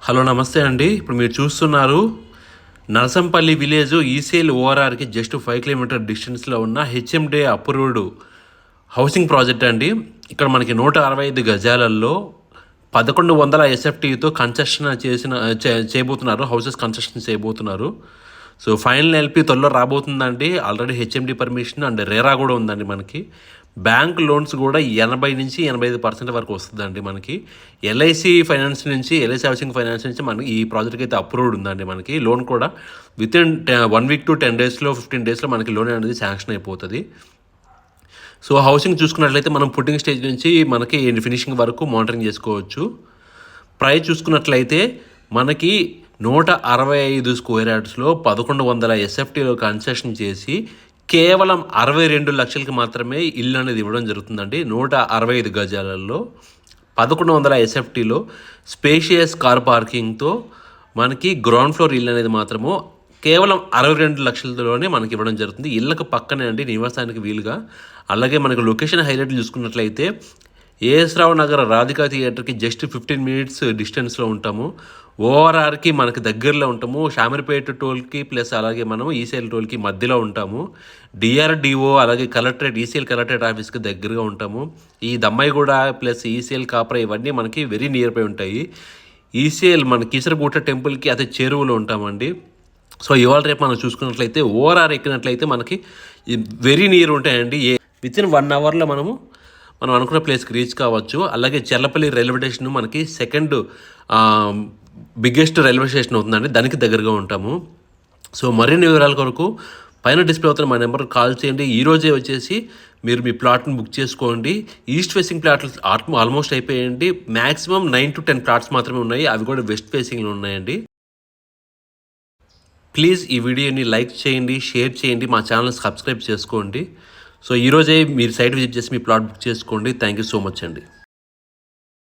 Hello నమస్తే అండి. ఇప్పుడు మీరు చూస్తున్నారు నరసంపల్లి విలేజ్ ఈసీఎల్ ఓఆర్ఆర్కి జస్ట్ 5 కిలోమీటర్ డిస్టెన్స్లో ఉన్న హెచ్ఎండే అప్రూవ్డ్ హౌసింగ్ ప్రాజెక్ట్ అండి. ఇక్కడ మనకి 165 గజాలలో 1100 ఎస్ఎఫ్టీతో కన్స్ట్రక్షన్ చేయబోతున్నారు. హౌసెస్ కన్స్ట్రక్షన్ చేయబోతున్నారు. సో ఫైనల్ ఎల్పి త్వరలో రాబోతుందండి. Already HMDA permission and RERA కూడా ఉందండి. మనకి బ్యాంక్ లోన్స్ కూడా 80 నుంచి 85% వరకు వస్తుందండి. మనకి ఎల్ఐసి ఫైనాన్స్ నుంచి, ఎల్ఐసి హౌసింగ్ ఫైనాన్స్ నుంచి మనకి ఈ ప్రాజెక్ట్కి అయితే అప్రూవ్డ్ ఉందండి. మనకి లోన్ కూడా విత్ ఇన్ 1 వీక్ టు 10 డేస్లో 15 డేస్లో మనకి లోన్ అనేది శాంక్షన్ అయిపోతుంది. సో హౌసింగ్ చూసుకున్నట్లయితే మనం పుట్టింగ్ స్టేజ్ నుంచి మనకి ఫినిషింగ్ వరకు మానిటరింగ్ చేసుకోవచ్చు. ప్రైస్ చూసుకున్నట్లయితే మనకి 165 స్క్వేర్ యార్డ్స్లో 1100 ఎస్ఎఫ్టీలో కన్స్ట్రక్షన్ చేసి కేవలం 62 లక్షలకి మాత్రమే ఇల్లు అనేది ఇవ్వడం జరుగుతుందండి. 165 గజాలలో 1100 ఎస్ఎఫ్టీలో స్పేషియస్ కార్ పార్కింగ్తో మనకి గ్రౌండ్ ఫ్లోర్ ఇల్లు అనేది మాత్రము కేవలం 62 లక్షలలోనే మనకి ఇవ్వడం జరుగుతుంది. ఇళ్ళకు పక్కనే అండి, నివాసానికి వీలుగా. అలాగే మనకు లొకేషన్ హైలైట్ చూసుకున్నట్లయితే ఏఎస్ రావు నగర్ రాధికా థియేటర్కి జస్ట్ 15 మినిట్స్ డిస్టెన్స్లో ఉంటాము. ఓఆర్ఆర్కి మనకి దగ్గరలో ఉంటాము. షామీర్పేట టోల్కి ప్లస్ అలాగే మనం ఈసీఎల్ టోల్కి మధ్యలో ఉంటాము. డిఆర్డిఓ అలాగే కలెక్టరేట్, ఈసీఎల్ కలెక్టరేట్ ఆఫీస్కి దగ్గరగా ఉంటాము. ఈ దమ్మాయిగూడ ప్లస్ ఈసీఎల్ కాపర ఇవన్నీ మనకి వెరీ నియర్ బై ఉంటాయి. ఈసీఎల్ మన కీసరగుట్ట టెంపుల్కి అతి చేరువలో ఉంటామండి. సో ఇవాళ రేపు మనం చూసుకున్నట్లయితే ఓఆర్ఆర్ ఎక్కినట్లయితే మనకి వెరీ నియర్ ఉంటాయండి. విత్ ఇన్ 1 అవర్లో మనం అనుకున్న ప్లేస్కి రీచ్ కావచ్చు. అలాగే చెర్లపల్లి రైల్వే స్టేషన్ మనకి సెకండ్ బిగ్గెస్ట్ రైల్వే స్టేషన్ అవుతుందండి. దానికి దగ్గరగా ఉంటాము. సో మరిన్ని వివరాల కొరకు పైన డిస్ప్లే అవుతున్న మా నెంబర్కి కాల్ చేయండి. ఈరోజే వచ్చేసి మీరు మీ ప్లాట్ని బుక్ చేసుకోండి. ఈస్ట్ ఫేసింగ్ ప్లాట్లు ఆల్మోస్ట్ అయిపోయాయండి. మ్యాక్సిమం 9 to 10 ప్లాట్స్ మాత్రమే ఉన్నాయి. అవి కూడా వెస్ట్ ఫేసింగ్లో ఉన్నాయండి. ప్లీజ్ ఈ వీడియోని లైక్ చేయండి, షేర్ చేయండి, మా ఛానల్ సబ్స్క్రైబ్ చేసుకోండి. సో ఈరోజే మీరు సైట్ విజిట్ చేసి మీ ప్లాట్ బుక్ చేసుకోండి. థ్యాంక్ యూ సో మచ్ అండి.